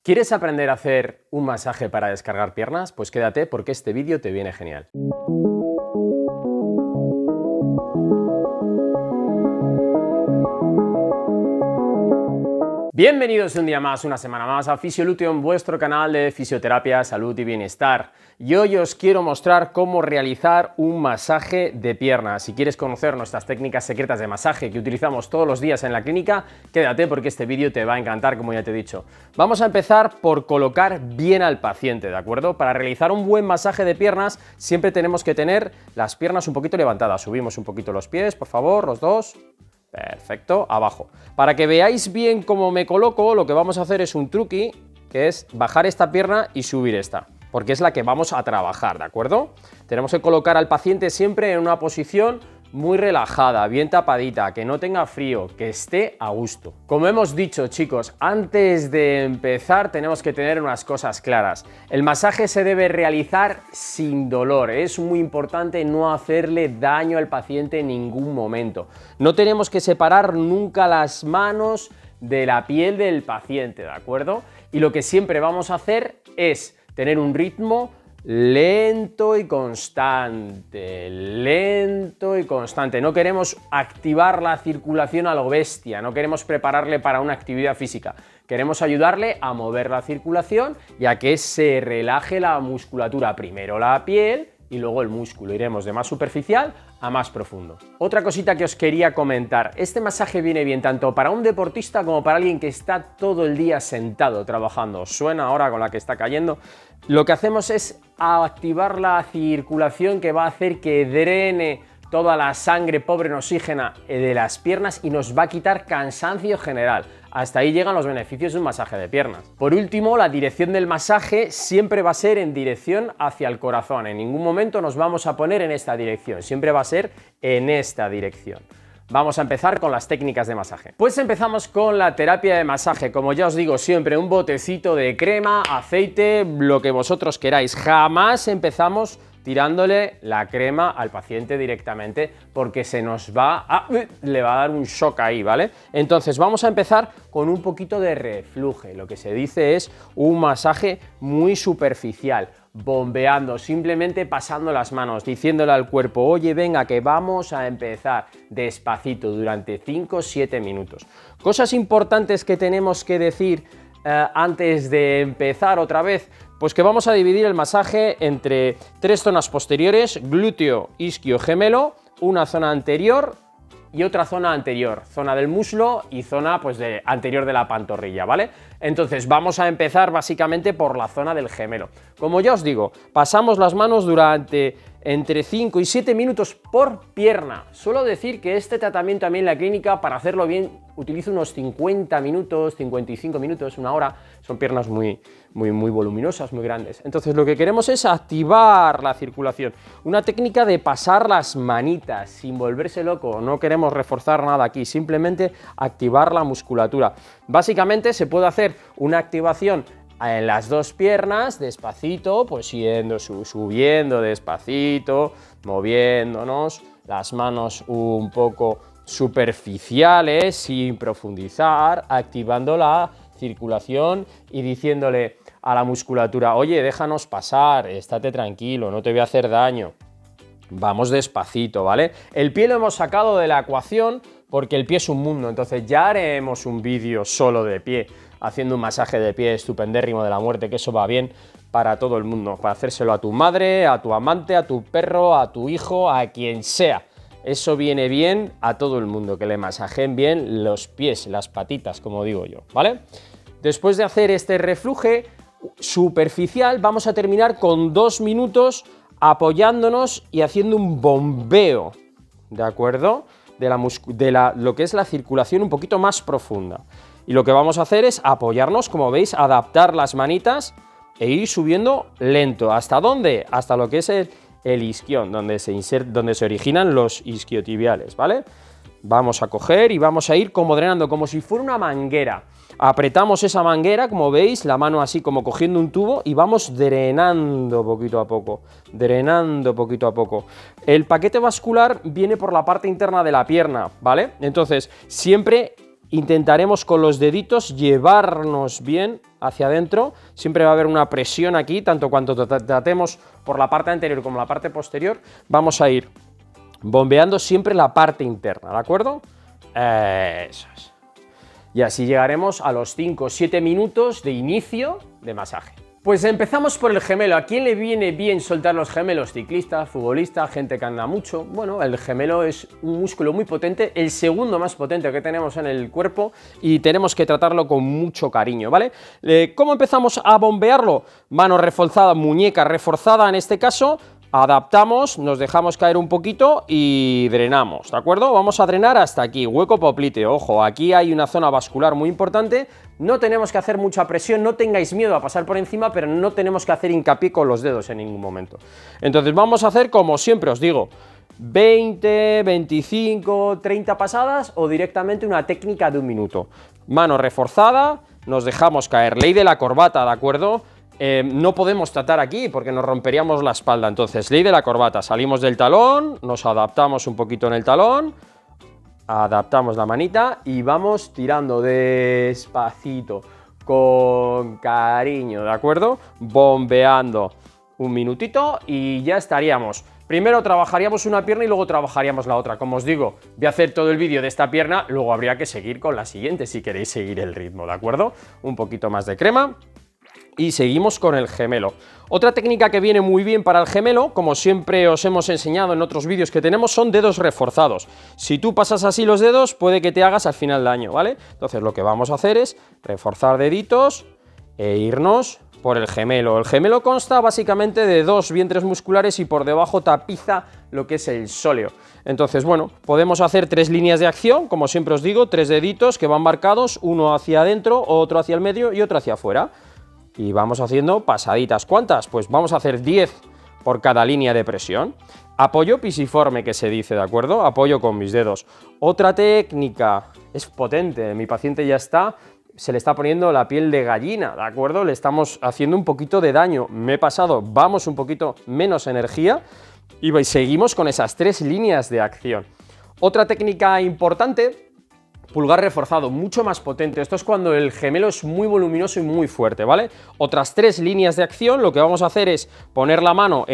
¿Quieres aprender a hacer un masaje para descargar piernas? Pues quédate porque este vídeo te viene genial. Bienvenidos un día más, una semana más a Fisiolution, vuestro canal de fisioterapia, salud y bienestar. Y hoy os quiero mostrar cómo realizar un masaje de piernas. Si quieres conocer nuestras técnicas secretas de masaje que utilizamos todos los días en la clínica, quédate porque este vídeo te va a encantar, como ya te he dicho. Vamos a empezar por colocar bien al paciente, ¿de acuerdo? Para realizar un buen masaje de piernas siempre tenemos que tener las piernas un poquito levantadas. Subimos un poquito los pies, por favor, los dos. Perfecto, abajo. Para que veáis bien cómo me coloco, lo que vamos a hacer es un truqui, que es bajar esta pierna y subir esta, porque es la que vamos a trabajar, ¿de acuerdo? Tenemos que colocar al paciente siempre en una posición muy relajada, bien tapadita, que no tenga frío, que esté a gusto. Como hemos dicho, chicos, antes de empezar tenemos que tener unas cosas claras. El masaje se debe realizar sin dolor. Es muy importante no hacerle daño al paciente en ningún momento. No tenemos que separar nunca las manos de la piel del paciente, ¿de acuerdo? Y lo que siempre vamos a hacer es tener un ritmo lento y constante, lento y constante. No queremos activar la circulación a lo bestia, no queremos prepararle para una actividad física. Queremos ayudarle a mover la circulación y a que se relaje la musculatura. Primero la piel y luego el músculo. Iremos de más superficial a más profundo. Otra cosita que os quería comentar. Este masaje viene bien tanto para un deportista como para alguien que está todo el día sentado trabajando. ¿Os suena ahora con la que está cayendo? Lo que hacemos es activar la circulación que va a hacer que drene toda la sangre pobre en oxígeno de las piernas y nos va a quitar cansancio general. Hasta ahí llegan los beneficios de un masaje de piernas. Por último, la dirección del masaje siempre va a ser en dirección hacia el corazón. En ningún momento nos vamos a poner en esta dirección, siempre va a ser en esta dirección. Vamos a empezar con las técnicas de masaje. Pues empezamos con la terapia de masaje. Como ya os digo siempre, un botecito de crema, aceite, lo que vosotros queráis. Jamás empezamos tirándole la crema al paciente directamente porque se nos le va a dar un shock ahí, ¿vale? Entonces vamos a empezar con un poquito de refluje. Lo que se dice es un masaje muy superficial, bombeando, simplemente pasando las manos, diciéndole al cuerpo, oye, venga, que vamos a empezar despacito durante 5 o 7 minutos. Cosas importantes que tenemos que decir antes de empezar otra vez, pues que vamos a dividir el masaje entre 3 zonas posteriores, glúteo, isquio, gemelo, una zona anterior y otra zona anterior, zona del muslo y zona pues anterior de la pantorrilla, ¿vale? Entonces vamos a empezar básicamente por la zona del gemelo. Como ya os digo, pasamos las manos durante entre 5 y 7 minutos por pierna. Suelo decir que este tratamiento a mí en la clínica, para hacerlo bien, utilizo unos 50 minutos, 55 minutos, una hora. Son piernas muy voluminosas, muy grandes. Entonces lo que queremos es activar la circulación. Una técnica de pasar las manitas sin volverse loco. No queremos reforzar nada aquí, simplemente activar la musculatura. Básicamente se puede hacer una activación en las dos piernas, despacito, pues subiendo despacito, moviéndonos, las manos un poco superficiales, sin profundizar, activando la circulación y diciéndole a la musculatura, oye, déjanos pasar, estate tranquilo, no te voy a hacer daño. Vamos despacito, ¿vale? El pie lo hemos sacado de la ecuación porque el pie es un mundo, entonces ya haremos un vídeo solo de pie, haciendo un masaje de pie estupendérrimo de la muerte, que eso va bien para todo el mundo, para hacérselo a tu madre, a tu amante, a tu perro, a tu hijo, a quien sea. Eso viene bien a todo el mundo, que le masajeen bien los pies, las patitas, como digo yo, ¿vale? Después de hacer este refluje superficial, vamos a terminar con 2 minutos apoyándonos y haciendo un bombeo, ¿de acuerdo? De lo que es la circulación un poquito más profunda. Y lo que vamos a hacer es apoyarnos, como veis, adaptar las manitas e ir subiendo lento. ¿Hasta dónde? Hasta lo que es el isquión, donde se originan los isquiotibiales, ¿vale? Vamos a coger y vamos a ir como drenando, como si fuera una manguera. Apretamos esa manguera, como veis, la mano así como cogiendo un tubo y vamos drenando poquito a poco, drenando poquito a poco. El paquete vascular viene por la parte interna de la pierna, ¿vale? Entonces, siempre intentaremos con los deditos llevarnos bien hacia adentro, siempre va a haber una presión aquí, tanto cuanto tratemos por la parte anterior como la parte posterior, vamos a ir bombeando siempre la parte interna, ¿de acuerdo? Eso es. Y así llegaremos a los 5 o 7 minutos de inicio de masaje. Pues empezamos por el gemelo. ¿A quién le viene bien soltar los gemelos? Ciclistas, futbolistas, gente que anda mucho. Bueno, el gemelo es un músculo muy potente, el segundo más potente que tenemos en el cuerpo y tenemos que tratarlo con mucho cariño, ¿vale? ¿Cómo empezamos a bombearlo? Mano reforzada, muñeca reforzada en este caso. Adaptamos, nos dejamos caer un poquito y drenamos, ¿de acuerdo? Vamos a drenar hasta aquí, hueco popliteo. Ojo, aquí hay una zona vascular muy importante, no tenemos que hacer mucha presión, no tengáis miedo a pasar por encima, pero no tenemos que hacer hincapié con los dedos en ningún momento. Entonces vamos a hacer, como siempre os digo, 20, 25, 30 pasadas o directamente una técnica de 1 minuto. Mano reforzada, nos dejamos caer, ley de la corbata, ¿de acuerdo? No podemos tratar aquí porque nos romperíamos la espalda, entonces ley de la corbata, salimos del talón, nos adaptamos un poquito en el talón, adaptamos la manita y vamos tirando despacito, con cariño, ¿de acuerdo? Bombeando 1 minutito y ya estaríamos. Primero trabajaríamos una pierna y luego trabajaríamos la otra. Como os digo, voy a hacer todo el vídeo de esta pierna, luego habría que seguir con la siguiente si queréis seguir el ritmo, ¿de acuerdo? Un poquito más de crema. Y seguimos con el gemelo. Otra técnica que viene muy bien para el gemelo, como siempre os hemos enseñado en otros vídeos que tenemos, son dedos reforzados. Si tú pasas así los dedos, puede que te hagas al final daño, ¿vale? Entonces lo que vamos a hacer es reforzar deditos e irnos por el gemelo. El gemelo consta básicamente de 2 vientres musculares y por debajo tapiza lo que es el sóleo. Entonces, bueno, podemos hacer 3 líneas de acción, como siempre os digo, 3 deditos que van marcados, uno hacia adentro, otro hacia el medio y otro hacia afuera. Y vamos haciendo pasaditas. ¿Cuántas? Pues vamos a hacer 10 por cada línea de presión. Apoyo pisiforme, que se dice, ¿de acuerdo? Apoyo con mis dedos. Otra técnica, es potente, mi paciente ya se le está poniendo la piel de gallina, ¿de acuerdo? Le estamos haciendo un poquito de daño. Me he pasado, vamos un poquito menos energía y seguimos con esas 3 líneas de acción. Otra técnica importante, pulgar reforzado, mucho más potente. Esto es cuando el gemelo es muy voluminoso y muy fuerte, ¿vale? Otras 3 líneas de acción, lo que vamos a hacer es poner la mano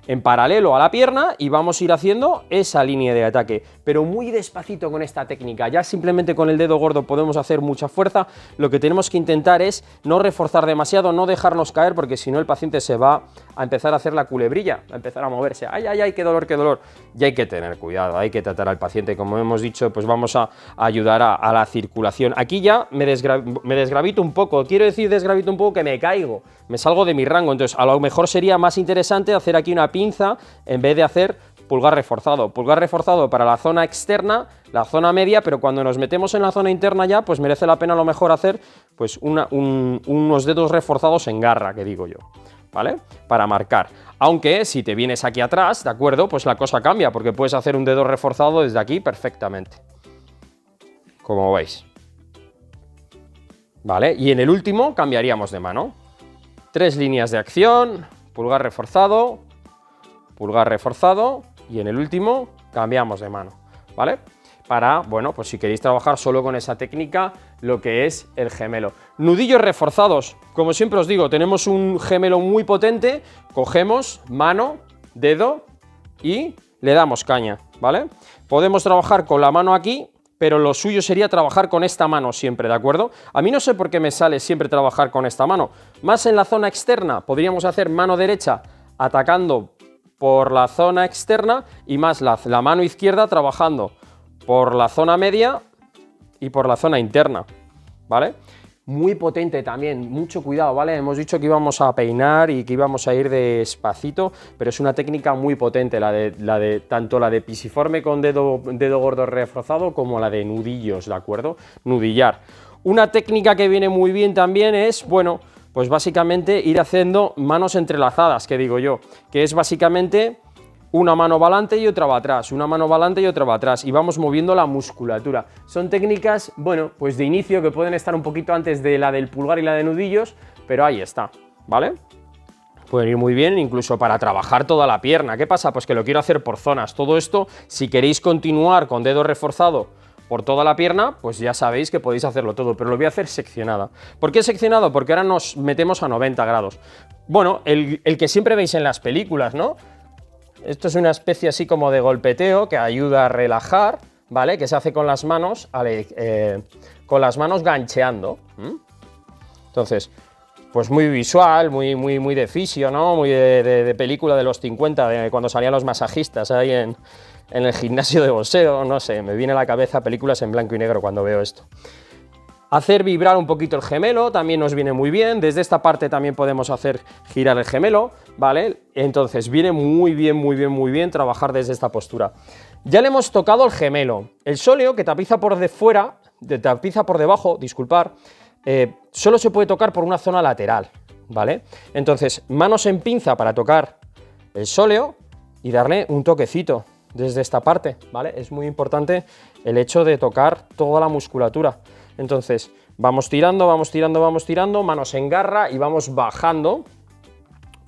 en paralelo a la pierna y vamos a ir haciendo esa línea de ataque, pero muy despacito con esta técnica. Ya simplemente con el dedo gordo podemos hacer mucha fuerza. Lo que tenemos que intentar es no reforzar demasiado, no dejarnos caer, porque si no el paciente se va a empezar a hacer la culebrilla, a empezar a moverse. ¡Ay, ay, ay, qué dolor, qué dolor! Y hay que tener cuidado, hay que tratar al paciente. Como hemos dicho, pues vamos a ayudar a la circulación. Aquí ya me desgravito un poco. Quiero decir desgravito un poco que me caigo, me salgo de mi rango. Entonces a lo mejor sería más interesante hacer aquí una pinza en vez de hacer pulgar reforzado. Pulgar reforzado para la zona externa, la zona media, pero cuando nos metemos en la zona interna ya, pues merece la pena a lo mejor hacer pues unos dedos reforzados en garra, que digo yo, ¿vale? Para marcar. Aunque si te vienes aquí atrás, ¿de acuerdo? Pues la cosa cambia, porque puedes hacer un dedo reforzado desde aquí perfectamente, como veis, ¿vale? Y en el último cambiaríamos de mano. 3 líneas de acción, pulgar reforzado y en el último cambiamos de mano, ¿vale? Para, bueno, pues si queréis trabajar solo con esa técnica, lo que es el gemelo. Nudillos reforzados, como siempre os digo, tenemos un gemelo muy potente, cogemos mano, dedo y le damos caña, ¿vale? Podemos trabajar con la mano aquí, pero lo suyo sería trabajar con esta mano siempre, ¿de acuerdo? A mí no sé por qué me sale siempre trabajar con esta mano. Más en la zona externa, podríamos hacer mano derecha atacando por la zona externa y más la mano izquierda trabajando por la zona media y por la zona interna, ¿vale? Muy potente también, mucho cuidado, ¿vale? Hemos dicho que íbamos a peinar y que íbamos a ir despacito, pero es una técnica muy potente, tanto la de pisiforme con dedo gordo reforzado como la de nudillos, ¿de acuerdo? Nudillar. Una técnica que viene muy bien también es, bueno, pues básicamente ir haciendo manos entrelazadas, que digo yo, que es básicamente una mano va adelante y otra va atrás, una mano va adelante y otra va atrás, y vamos moviendo la musculatura. Son técnicas, bueno, pues de inicio que pueden estar un poquito antes de la del pulgar y la de nudillos, pero ahí está, ¿vale? Pueden ir muy bien incluso para trabajar toda la pierna. ¿Qué pasa? Pues que lo quiero hacer por zonas. Todo esto, si queréis continuar con dedo reforzado por toda la pierna, pues ya sabéis que podéis hacerlo todo, pero lo voy a hacer seccionada. ¿Por qué seccionado? Porque ahora nos metemos a 90 grados. Bueno, el que siempre veis en las películas, ¿no? Esto es una especie así como de golpeteo que ayuda a relajar, ¿vale? Que se hace con las manos, gancheando. Entonces, pues muy visual, muy de fisio, ¿no? Muy de película de los 50, de cuando salían los masajistas ahí en el gimnasio de boxeo, no sé, me viene a la cabeza películas en blanco y negro cuando veo esto. Hacer vibrar un poquito el gemelo también nos viene muy bien. Desde esta parte también podemos hacer girar el gemelo, ¿vale? Entonces viene muy bien trabajar desde esta postura. Ya le hemos tocado el gemelo. El sóleo que tapiza por debajo, disculpar, solo se puede tocar por una zona lateral, ¿vale? Entonces, manos en pinza para tocar el sóleo y darle un toquecito desde esta parte, ¿vale? Es muy importante el hecho de tocar toda la musculatura. Entonces, vamos tirando, manos en garra y vamos bajando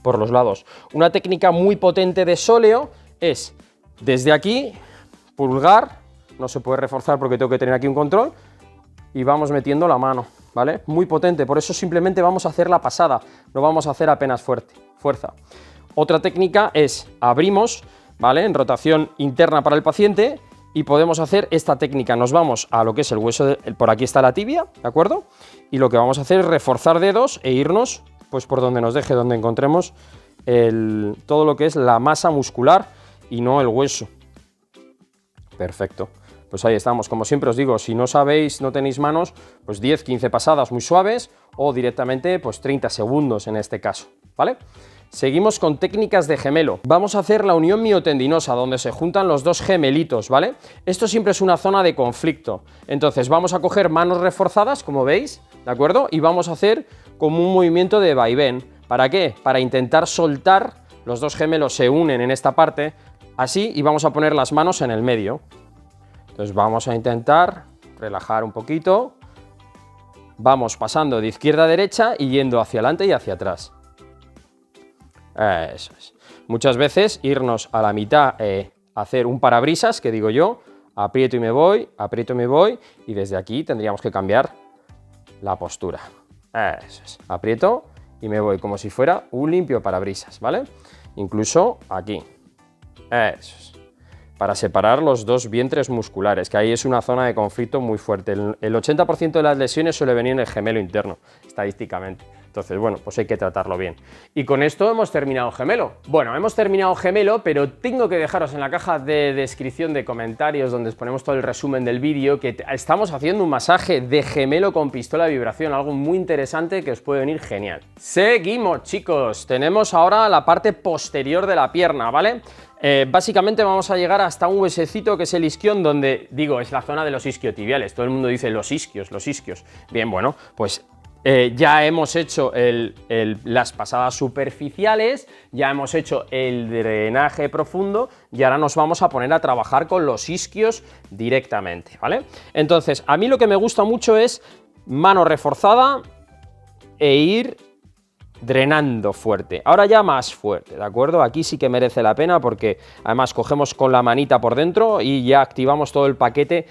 por los lados. Una técnica muy potente de sóleo es, desde aquí, pulgar, no se puede reforzar porque tengo que tener aquí un control, y vamos metiendo la mano, ¿vale? Muy potente, por eso simplemente vamos a hacer la pasada, no vamos a hacer apenas fuerza. Otra técnica es, abrimos, ¿vale? En rotación interna para el paciente, y podemos hacer esta técnica, nos vamos a lo que es el hueso, por aquí está la tibia, ¿de acuerdo? Y lo que vamos a hacer es reforzar dedos e irnos pues por donde nos deje, donde encontremos todo lo que es la masa muscular y no el hueso. Perfecto, pues ahí estamos. Como siempre os digo, si no sabéis, no tenéis manos, pues 10-15 pasadas muy suaves o directamente pues 30 segundos en este caso, ¿vale? Seguimos con técnicas de gemelo. Vamos a hacer la unión miotendinosa, donde se juntan los dos gemelitos, ¿vale? Esto siempre es una zona de conflicto. Entonces vamos a coger manos reforzadas, como veis, ¿de acuerdo? Y vamos a hacer como un movimiento de vaivén. ¿Para qué? Para intentar soltar, los dos gemelos se unen en esta parte, así, y vamos a poner las manos en el medio. Entonces vamos a intentar relajar un poquito. Vamos pasando de izquierda a derecha y yendo hacia adelante y hacia atrás. Eso es. Muchas veces irnos a la mitad, hacer un parabrisas, que digo yo, aprieto y me voy, y desde aquí tendríamos que cambiar la postura. Eso es. Aprieto y me voy, como si fuera un limpio parabrisas, ¿vale? Incluso aquí. Eso es. Para separar los dos vientres musculares, que ahí es una zona de conflicto muy fuerte. El 80% de las lesiones suele venir en el gemelo interno, estadísticamente. Entonces, bueno, pues hay que tratarlo bien. Y con esto hemos terminado gemelo. Bueno, hemos terminado gemelo, pero tengo que dejaros en la caja de descripción de comentarios, donde os ponemos todo el resumen del vídeo, que estamos haciendo un masaje de gemelo con pistola de vibración, algo muy interesante que os puede venir genial. Seguimos, chicos. Tenemos ahora la parte posterior de la pierna, ¿vale? Básicamente vamos a llegar hasta un huesecito que es el isquion, donde, digo, es la zona de los isquiotibiales. Todo el mundo dice los isquios. Bien, bueno, pues ya hemos hecho las pasadas superficiales, ya hemos hecho el drenaje profundo y ahora nos vamos a poner a trabajar con los isquios directamente, ¿vale? Entonces, a mí lo que me gusta mucho es mano reforzada e ir drenando fuerte. Ahora ya más fuerte, ¿de acuerdo? Aquí sí que merece la pena porque además cogemos con la manita por dentro y ya activamos todo el paquete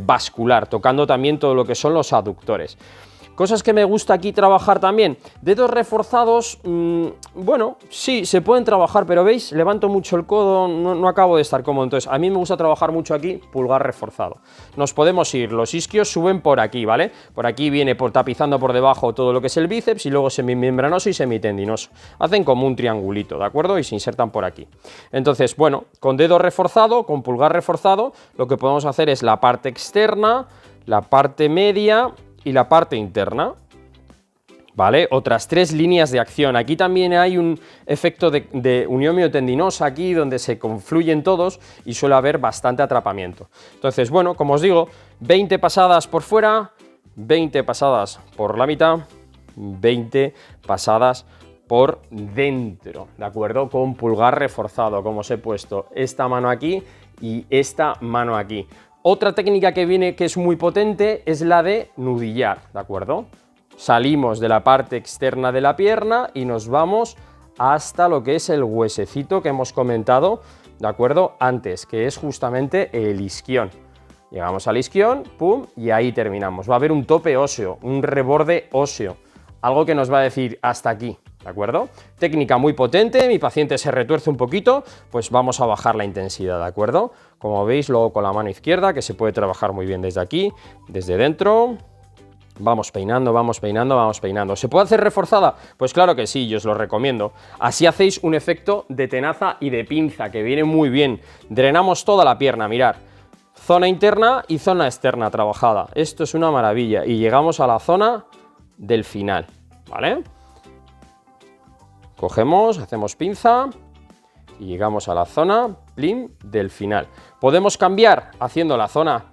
vascular, tocando también todo lo que son los aductores. Cosas que me gusta aquí trabajar también. Dedos reforzados, bueno, sí, se pueden trabajar, pero ¿veis? Levanto mucho el codo, no acabo de estar cómodo. Entonces, a mí me gusta trabajar mucho aquí, pulgar reforzado. Nos podemos ir, los isquios suben por aquí, ¿vale? Por aquí viene tapizando por debajo todo lo que es el bíceps y luego semimembranoso y semitendinoso. Hacen como un triangulito, ¿de acuerdo? Y se insertan por aquí. Entonces, bueno, con dedo reforzado, con pulgar reforzado, lo que podemos hacer es la parte externa, la parte media y la parte interna, ¿vale? Otras 3 líneas de acción. Aquí también hay un efecto de unión miotendinosa aquí, donde se confluyen todos y suele haber bastante atrapamiento. Entonces, bueno, como os digo, 20 pasadas por fuera, 20 pasadas por la mitad, 20 pasadas por dentro, ¿de acuerdo? Con pulgar reforzado, como os he puesto esta mano aquí y esta mano aquí. Otra técnica que viene que es muy potente es la de nudillar, ¿de acuerdo? Salimos de la parte externa de la pierna y nos vamos hasta lo que es el huesecito que hemos comentado, ¿de acuerdo? Antes, que es justamente el isquion. Llegamos al isquión, pum, y ahí terminamos. Va a haber un tope óseo, un reborde óseo, algo que nos va a decir hasta aquí, ¿de acuerdo? Técnica muy potente, mi paciente se retuerce un poquito, pues vamos a bajar la intensidad, ¿de acuerdo? Como veis, luego con la mano izquierda, que se puede trabajar muy bien desde aquí, desde dentro. Vamos peinando, vamos peinando, vamos peinando. ¿Se puede hacer reforzada? Pues claro que sí, yo os lo recomiendo. Así hacéis un efecto de tenaza y de pinza, que viene muy bien. Drenamos toda la pierna, mirad. Zona interna y zona externa trabajada. Esto es una maravilla. Y llegamos a la zona del final, ¿vale? Cogemos, hacemos pinza y llegamos a la zona, plim, del final. Podemos cambiar haciendo la zona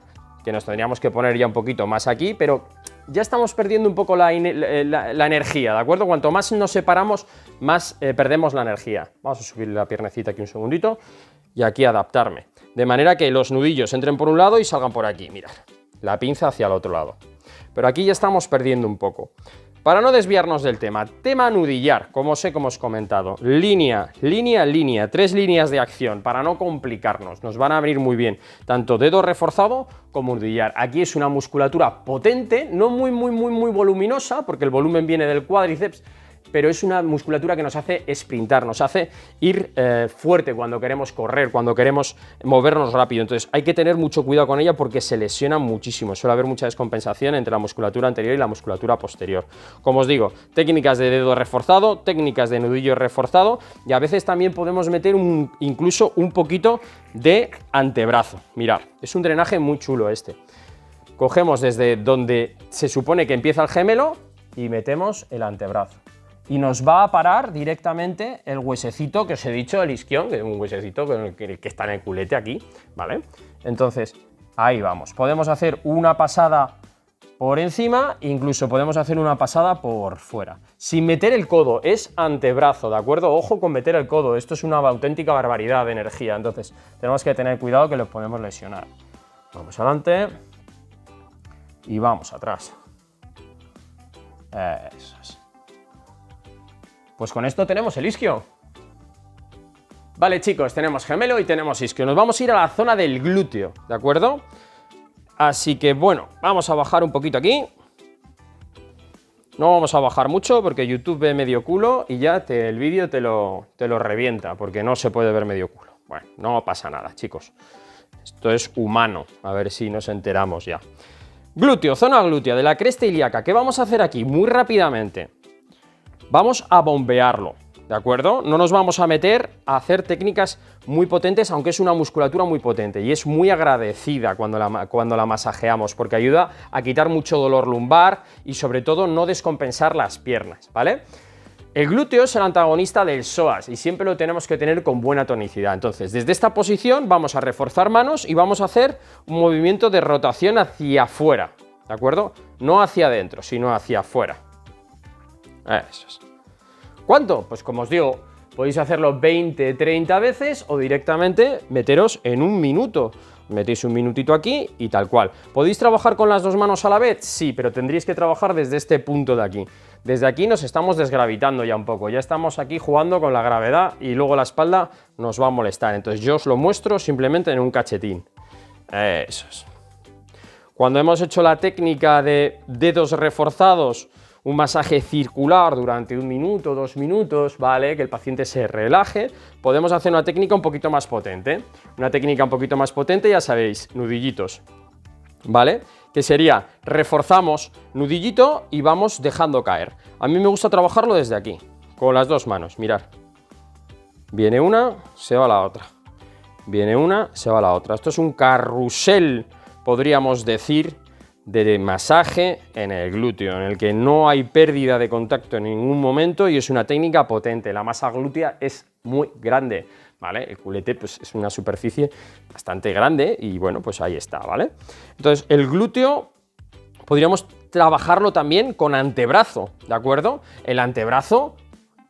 que nos tendríamos que poner ya un poquito más aquí, pero ya estamos perdiendo un poco la energía, ¿de acuerdo? Cuanto más nos separamos, más perdemos la energía. Vamos a subir la piernecita aquí un segundito y aquí adaptarme. De manera que los nudillos entren por un lado y salgan por aquí, mirad. La pinza hacia el otro lado. Pero aquí ya estamos perdiendo un poco. Para no desviarnos del tema nudillar, como os hemos comentado, línea, línea, línea, 3 líneas de acción, para no complicarnos, nos van a venir muy bien, tanto dedo reforzado como nudillar. Aquí es una musculatura potente, no muy voluminosa, porque el volumen viene del cuádriceps, pero es una musculatura que nos hace sprintar, nos hace ir fuerte cuando queremos correr, cuando queremos movernos rápido. Entonces hay que tener mucho cuidado con ella porque se lesiona muchísimo, suele haber mucha descompensación entre la musculatura anterior y la musculatura posterior. Como os digo, técnicas de dedo reforzado, técnicas de nudillo reforzado y a veces también podemos meter incluso un poquito de antebrazo. Mirad, es un drenaje muy chulo este. Cogemos desde donde se supone que empieza el gemelo y metemos el antebrazo. Y nos va a parar directamente el huesecito que os he dicho, el isquión, que es un huesecito que está en el culete aquí, ¿vale? Entonces, ahí vamos. Podemos hacer una pasada por encima, incluso podemos hacer una pasada por fuera. Sin meter el codo, es antebrazo, ¿de acuerdo? Ojo con meter el codo, esto es una auténtica barbaridad de energía, entonces tenemos que tener cuidado que los podemos lesionar. Vamos adelante y vamos atrás. Eso es. Pues con esto tenemos el isquio. Vale, chicos, tenemos gemelo y tenemos isquio. Nos vamos a ir a la zona del glúteo, ¿de acuerdo? Así que, bueno, vamos a bajar un poquito aquí. No vamos a bajar mucho porque YouTube ve medio culo y ya el vídeo te lo revienta porque no se puede ver medio culo. Bueno, no pasa nada, chicos. Esto es humano. A ver si nos enteramos ya. Glúteo, zona glútea de la cresta ilíaca. ¿Qué vamos a hacer aquí? Muy rápidamente. Vamos a bombearlo, ¿de acuerdo? No nos vamos a meter a hacer técnicas muy potentes, aunque es una musculatura muy potente y es muy agradecida cuando la masajeamos, porque ayuda a quitar mucho dolor lumbar y sobre todo no descompensar las piernas, ¿vale? El glúteo es el antagonista del psoas y siempre lo tenemos que tener con buena tonicidad. Entonces, desde esta posición vamos a reforzar manos y vamos a hacer un movimiento de rotación hacia afuera, ¿de acuerdo? No hacia adentro, sino hacia afuera. Eso es. ¿Cuánto? Pues como os digo, podéis hacerlo 20, 30 veces o directamente meteros en un minuto. Metéis un minutito aquí y tal cual. ¿Podéis trabajar con las dos manos a la vez? Sí, pero tendréis que trabajar desde este punto de aquí. Desde aquí nos estamos desgravitando ya un poco. Ya estamos aquí jugando con la gravedad y luego la espalda nos va a molestar. Entonces yo os lo muestro simplemente en un cachetín. Eso es. Cuando hemos hecho la técnica de dedos reforzados, un masaje circular durante 1 minuto, 2 minutos, ¿vale? Que el paciente se relaje. Podemos hacer una técnica un poquito más potente. Una técnica un poquito más potente, ya sabéis, nudillitos, ¿vale? Que sería, reforzamos nudillito y vamos dejando caer. A mí me gusta trabajarlo desde aquí, con las dos manos, mirad. Viene una, se va la otra. Viene una, se va la otra. Esto es un carrusel, podríamos decir, de masaje en el glúteo, en el que no hay pérdida de contacto en ningún momento y es una técnica potente. La masa glútea es muy grande, ¿vale? El culete pues, es una superficie bastante grande y bueno, pues ahí está, ¿vale? Entonces, el glúteo podríamos trabajarlo también con antebrazo, ¿de acuerdo? El antebrazo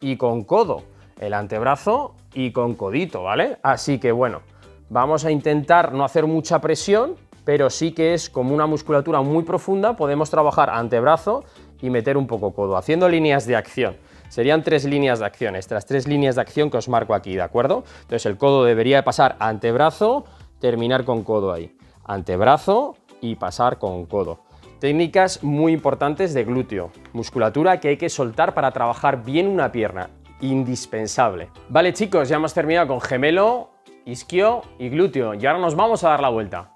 y con codo, el antebrazo y con codito, ¿vale? Así que bueno, vamos a intentar no hacer mucha presión, pero sí que es como una musculatura muy profunda, podemos trabajar antebrazo y meter un poco codo, haciendo líneas de acción. Serían 3 líneas de acción, estas 3 líneas de acción que os marco aquí, ¿de acuerdo? Entonces el codo debería pasar a antebrazo, terminar con codo ahí. antebrazo y pasar con codo. Técnicas muy importantes de glúteo, musculatura que hay que soltar para trabajar bien una pierna, indispensable. Vale chicos, ya hemos terminado con gemelo, isquio y glúteo y ahora nos vamos a dar la vuelta.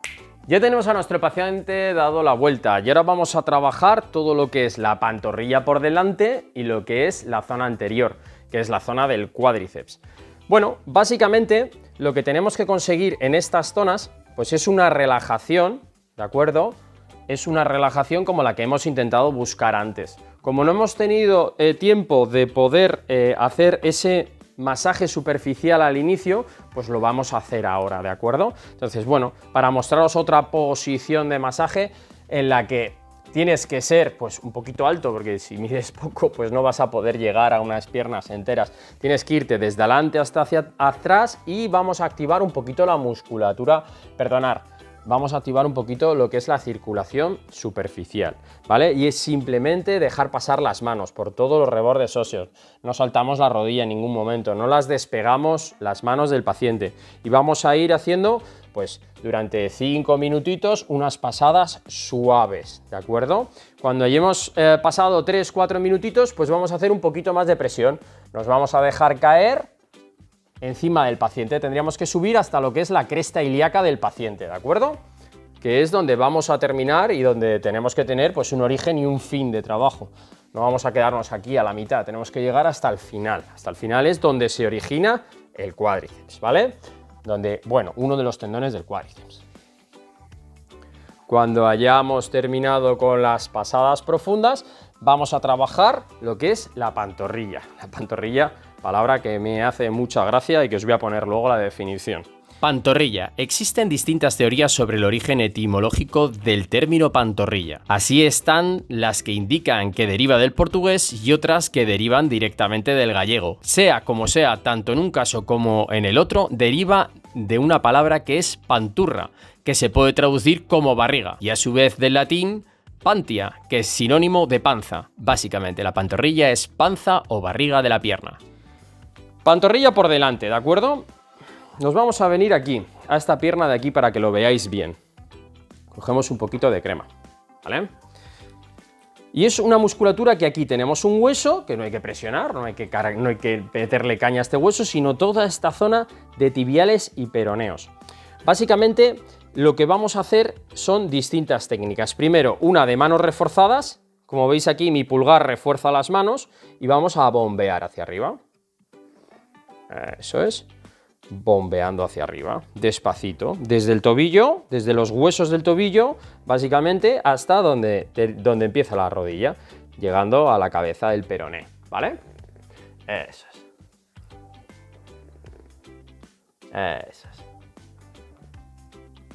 Ya tenemos a nuestro paciente dado la vuelta y ahora vamos a trabajar todo lo que es la pantorrilla por delante y lo que es la zona anterior, que es la zona del cuádriceps. Bueno, básicamente lo que tenemos que conseguir en estas zonas pues es una relajación, ¿de acuerdo? Es una relajación como la que hemos intentado buscar antes. Como no hemos tenido tiempo de poder hacer ese masaje superficial al inicio, pues lo vamos a hacer ahora, ¿de acuerdo? Entonces, bueno, para mostraros otra posición de masaje en la que tienes que ser pues un poquito alto, porque si mides poco pues no vas a poder llegar a unas piernas enteras. Tienes que irte desde adelante hasta hacia atrás y vamos a activar un poquito la musculatura, vamos a activar un poquito lo que es la circulación superficial, ¿vale? Y es simplemente dejar pasar las manos por todos los rebordes óseos. No soltamos la rodilla en ningún momento, no las despegamos las manos del paciente. Y vamos a ir haciendo, pues, durante 5 minutitos unas pasadas suaves, ¿de acuerdo? Cuando hayamos pasado 3-4 minutitos, pues vamos a hacer un poquito más de presión. Nos vamos a dejar caer encima del paciente, tendríamos que subir hasta lo que es la cresta ilíaca del paciente, ¿de acuerdo? Que es donde vamos a terminar y donde tenemos que tener pues un origen y un fin de trabajo. No vamos a quedarnos aquí a la mitad, tenemos que llegar hasta el final. Hasta el final es donde se origina el cuádriceps, ¿vale? Donde, bueno, uno de los tendones del cuádriceps. Cuando hayamos terminado con las pasadas profundas, vamos a trabajar lo que es la pantorrilla. La pantorrilla, palabra que me hace mucha gracia y que os voy a poner luego la definición. Pantorrilla. Existen distintas teorías sobre el origen etimológico del término pantorrilla. Así están las que indican que deriva del portugués y otras que derivan directamente del gallego. Sea como sea, tanto en un caso como en el otro, deriva de una palabra que es panturra, que se puede traducir como barriga, y a su vez del latín pantia, que es sinónimo de panza. Básicamente, la pantorrilla es panza o barriga de la pierna. Pantorrilla por delante, ¿de acuerdo? Nos vamos a venir aquí, a esta pierna de aquí para que lo veáis bien. Cogemos un poquito de crema, ¿vale? Y es una musculatura que aquí tenemos un hueso, que no hay que presionar, no hay que meterle caña a este hueso, sino toda esta zona de tibiales y peroneos. Básicamente, lo que vamos a hacer son distintas técnicas. Primero, una de manos reforzadas. Como veis aquí, mi pulgar refuerza las manos y vamos a bombear hacia arriba. Eso es, bombeando hacia arriba, despacito, desde el tobillo, desde los huesos del tobillo, básicamente hasta donde empieza la rodilla, llegando a la cabeza del peroné, ¿vale? Eso es. Eso es.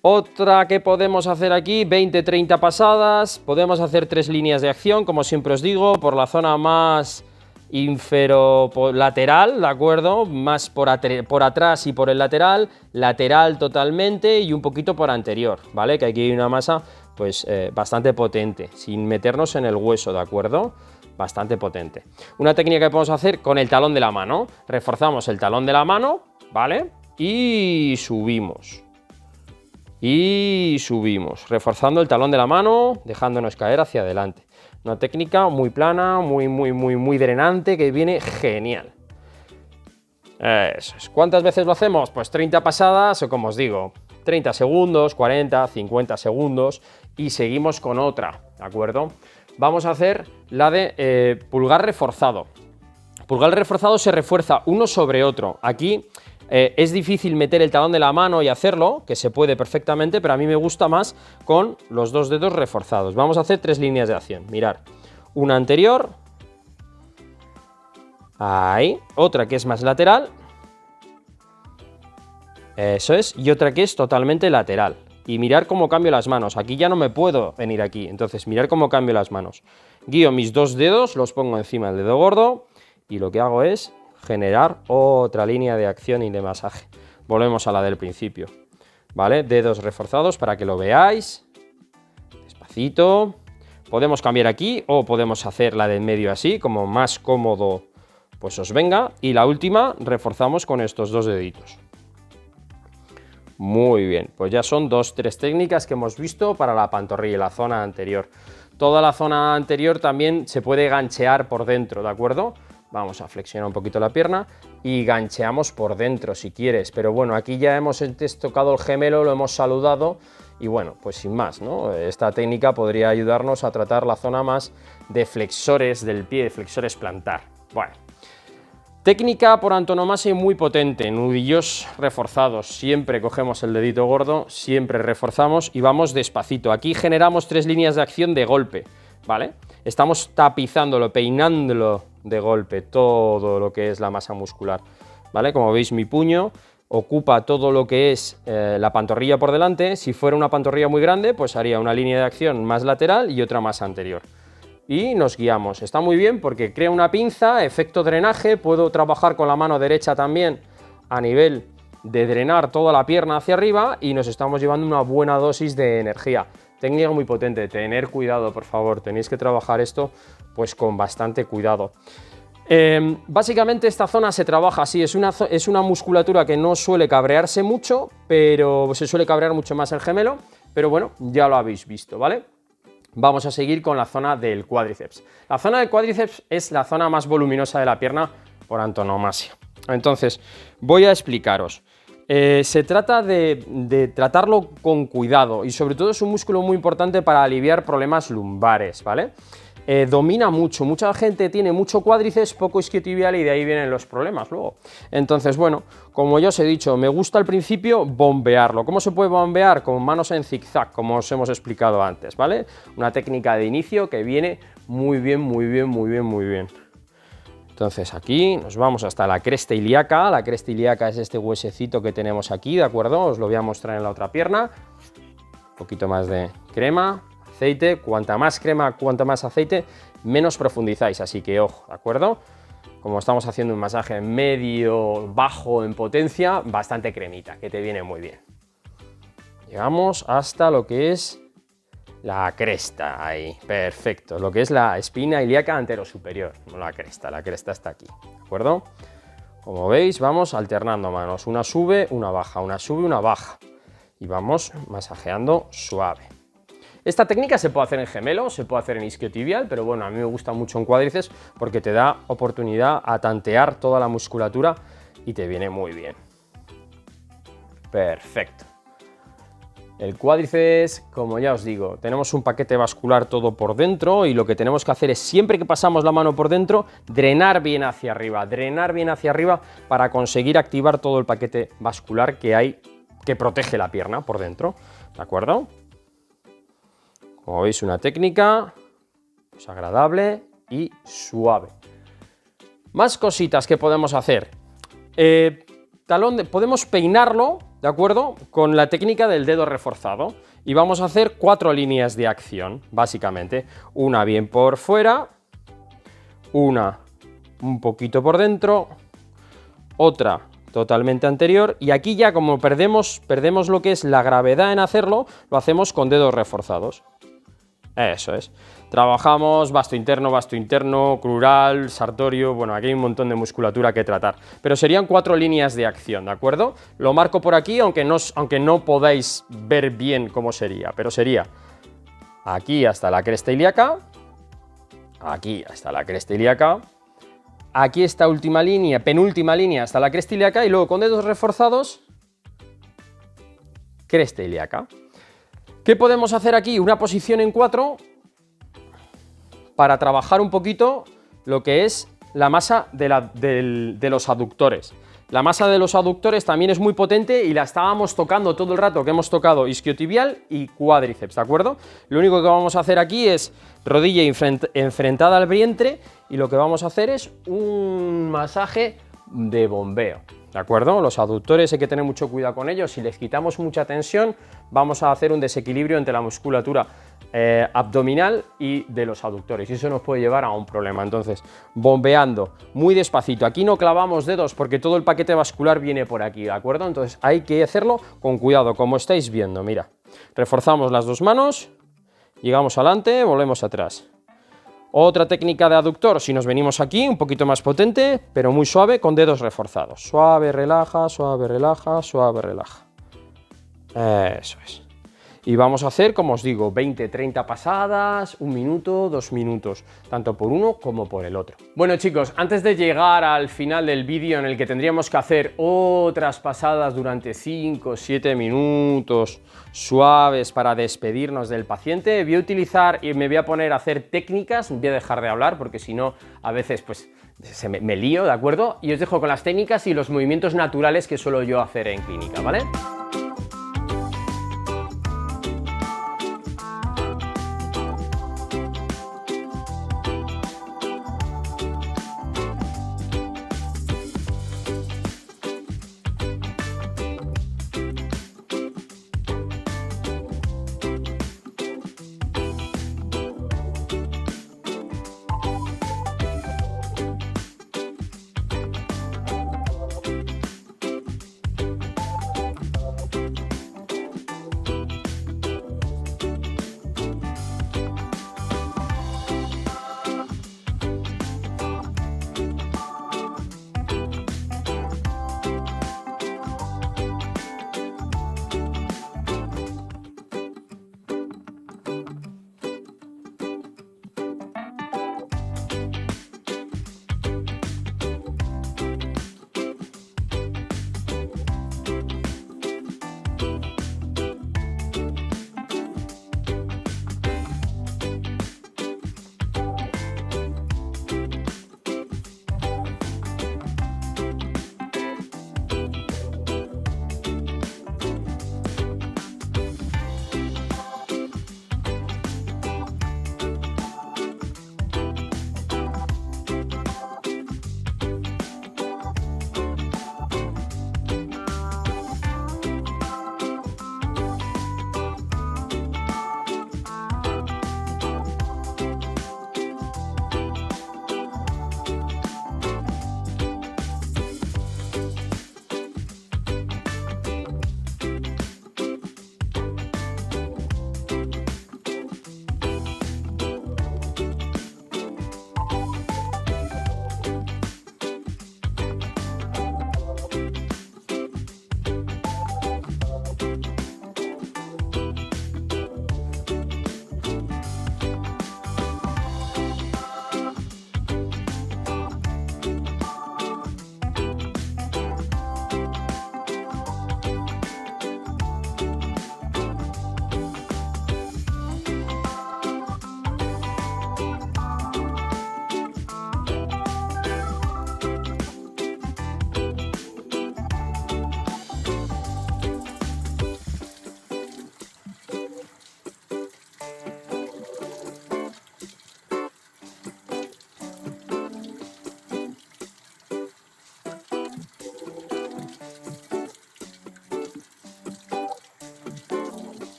Otra que podemos hacer aquí, 20-30 pasadas, podemos hacer 3 líneas de acción, como siempre os digo, por la zona más inferolateral, ¿de acuerdo? Más por atrás y por el lateral totalmente y un poquito por anterior, ¿vale? Que aquí hay una masa pues bastante potente, sin meternos en el hueso, ¿de acuerdo? Bastante potente. Una técnica que podemos hacer con el talón de la mano, reforzamos el talón de la mano, ¿vale? Y subimos. Y subimos, reforzando el talón de la mano, dejándonos caer hacia adelante. Una técnica muy plana, muy drenante, que viene genial. Eso es. ¿Cuántas veces lo hacemos? Pues 30 pasadas, o como os digo, 30 segundos, 40, 50 segundos, y seguimos con otra, ¿de acuerdo? Vamos a hacer la de pulgar reforzado. Pulgar reforzado se refuerza uno sobre otro. Aquí es difícil meter el talón de la mano y hacerlo, que se puede perfectamente, pero a mí me gusta más con los 2 dedos reforzados. Vamos a hacer 3 líneas de acción. Mirad, una anterior, ahí, otra que es más lateral, eso es, y otra que es totalmente lateral. Y mirar cómo cambio las manos. Aquí ya no me puedo venir aquí, entonces mirar cómo cambio las manos. Guío mis 2 dedos, los pongo encima del dedo gordo y lo que hago es generar otra línea de acción y de masaje. Volvemos a la del principio, ¿vale? Dedos reforzados para que lo veáis. Despacito. Podemos cambiar aquí o podemos hacer la de en medio así, como más cómodo pues os venga. Y la última reforzamos con estos 2 deditos. Muy bien, pues ya son 2-3 técnicas que hemos visto para la pantorrilla, la zona anterior. Toda la zona anterior también se puede ganchear por dentro, ¿de acuerdo? Vamos a flexionar un poquito la pierna y gancheamos por dentro si quieres, pero bueno, aquí ya hemos tocado el gemelo, lo hemos saludado y bueno, pues sin más, ¿no? Esta técnica podría ayudarnos a tratar la zona más de flexores del pie, de flexores plantar. Bueno. Técnica por antonomasia muy potente, nudillos reforzados, siempre cogemos el dedito gordo, siempre reforzamos y vamos despacito. Aquí generamos 3 líneas de acción de golpe, ¿vale? Estamos tapizándolo, peinándolo de golpe, todo lo que es la masa muscular, ¿vale? Como veis, mi puño ocupa todo lo que es la pantorrilla por delante. Si fuera una pantorrilla muy grande, pues haría una línea de acción más lateral y otra más anterior. Y nos guiamos. Está muy bien porque crea una pinza, efecto drenaje, puedo trabajar con la mano derecha también a nivel de drenar toda la pierna hacia arriba y nos estamos llevando una buena dosis de energía. Técnica muy potente, tener cuidado, por favor, tenéis que trabajar esto pues con bastante cuidado. Básicamente esta zona se trabaja así, es una musculatura que no suele cabrearse mucho, pero se suele cabrear mucho más el gemelo, pero bueno, ya lo habéis visto, ¿vale? Vamos a seguir con la zona del cuádriceps. La zona del cuádriceps es la zona más voluminosa de la pierna por antonomasia. Entonces, voy a explicaros. Se trata de tratarlo con cuidado y sobre todo es un músculo muy importante para aliviar problemas lumbares, ¿vale? Domina mucho, mucha gente tiene mucho cuádriceps, poco isquiotibial y de ahí vienen los problemas luego. Entonces, bueno, como ya os he dicho, me gusta al principio bombearlo. ¿Cómo se puede bombear? Con manos en zigzag, como os hemos explicado antes, ¿vale? Una técnica de inicio que viene muy bien, muy bien, muy bien, muy bien. Entonces aquí nos vamos hasta la cresta ilíaca. La cresta ilíaca es este huesecito que tenemos aquí, ¿de acuerdo? Os lo voy a mostrar en la otra pierna. Un poquito más de crema. Aceite, cuanta más crema, cuanta más aceite, menos profundizáis, así que ojo, ¿de acuerdo? Como estamos haciendo un masaje medio, bajo en potencia, bastante cremita, que te viene muy bien. Llegamos hasta lo que es la cresta, ahí, perfecto, lo que es la espina ilíaca anterosuperior, no la cresta está aquí, ¿de acuerdo? Como veis, vamos alternando manos, una sube, una baja, una sube, una baja, y vamos masajeando suave. Esta técnica se puede hacer en gemelo, se puede hacer en isquiotibial, pero bueno, a mí me gusta mucho en cuádriceps porque te da oportunidad a tantear toda la musculatura y te viene muy bien. Perfecto. El cuádriceps, como ya os digo, tenemos un paquete vascular todo por dentro y lo que tenemos que hacer es, siempre que pasamos la mano por dentro, drenar bien hacia arriba para conseguir activar todo el paquete vascular que hay, que protege la pierna por dentro, ¿de acuerdo? Como veis, una técnica pues, agradable y suave. Más cositas que podemos hacer. Podemos peinarlo, ¿de acuerdo? Con la técnica del dedo reforzado. Y vamos a hacer 4 líneas de acción, básicamente. Una bien por fuera, una un poquito por dentro, otra totalmente anterior. Y aquí ya como perdemos lo que es la gravedad en hacerlo, lo hacemos con dedos reforzados. Eso es. Trabajamos vasto interno, crural, sartorio, bueno, aquí hay un montón de musculatura que tratar. Pero serían 4 líneas de acción, ¿de acuerdo? Lo marco por aquí, aunque no podáis ver bien cómo sería, pero sería aquí hasta la cresta ilíaca, aquí hasta la cresta ilíaca, aquí esta última línea, penúltima línea hasta la cresta ilíaca y luego con dedos reforzados, cresta ilíaca. ¿Qué podemos hacer aquí? Una posición en 4 para trabajar un poquito lo que es la masa de los aductores. La masa de los aductores también es muy potente y la estábamos tocando todo el rato que hemos tocado isquiotibial y cuádriceps, ¿de acuerdo? Lo único que vamos a hacer aquí es rodilla enfrentada al vientre y lo que vamos a hacer es un masaje de bombeo. ¿De acuerdo? Los aductores hay que tener mucho cuidado con ellos. Si les quitamos mucha tensión, vamos a hacer un desequilibrio entre la musculatura abdominal y de los aductores. Y eso nos puede llevar a un problema. Entonces, bombeando muy despacito. Aquí no clavamos dedos porque todo el paquete vascular viene por aquí, ¿de acuerdo? Entonces, hay que hacerlo con cuidado, como estáis viendo. Mira, reforzamos las dos manos, llegamos adelante, volvemos atrás. Otra técnica de aductor, si nos venimos aquí, un poquito más potente, pero muy suave, con dedos reforzados. Suave, relaja, suave, relaja, suave, relaja. Eso es. Y vamos a hacer, como os digo, 20-30 pasadas, 1 minuto, 2 minutos, tanto por uno como por el otro. Bueno chicos, antes de llegar al final del vídeo en el que tendríamos que hacer otras pasadas durante 5-7 minutos suaves para despedirnos del paciente, voy a utilizar y me voy a poner a hacer técnicas, voy a dejar de hablar porque si no, a veces pues me lío, ¿de acuerdo? Y os dejo con las técnicas y los movimientos naturales que suelo yo hacer en clínica, ¿vale?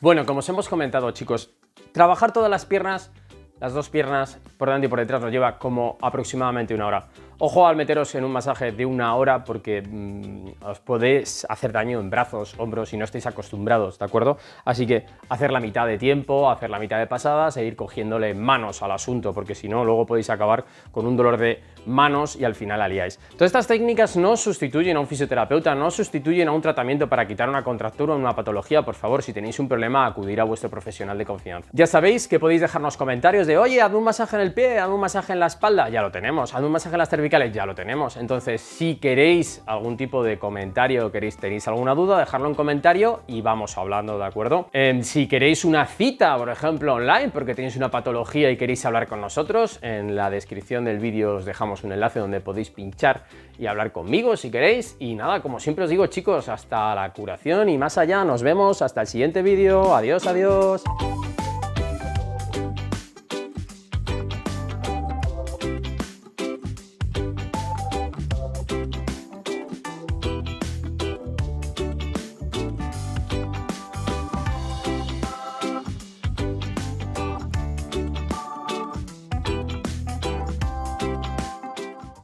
Bueno, como os hemos comentado, chicos, trabajar todas las piernas, las dos piernas, por delante y por detrás, nos lleva como aproximadamente 1 hora. Ojo al meteros en un masaje de 1 hora porque os podéis hacer daño en brazos, hombros si no estáis acostumbrados, ¿de acuerdo? Así que hacer la mitad de tiempo, hacer la mitad de pasadas e ir cogiéndole manos al asunto, porque si no, luego podéis acabar con un dolor de manos y al final la liáis. Todas estas técnicas no sustituyen a un fisioterapeuta, no sustituyen a un tratamiento para quitar una contractura o una patología. Por favor, si tenéis un problema, acudir a vuestro profesional de confianza. Ya sabéis que podéis dejarnos comentarios de oye, hazme un masaje en el pie, hazme un masaje en la espalda, ya lo tenemos, hazme un masaje en las cervicales, ya lo tenemos. Entonces, si queréis algún tipo de comentario, tenéis alguna duda, dejadlo en comentario y vamos hablando, ¿de acuerdo? Si queréis una cita, por ejemplo, online, porque tenéis una patología y queréis hablar con nosotros, en la descripción del vídeo os dejamos un enlace donde podéis pinchar y hablar conmigo si queréis. Y nada, como siempre os digo, chicos, hasta la curación y más allá, nos vemos hasta el siguiente vídeo. Adiós, adiós.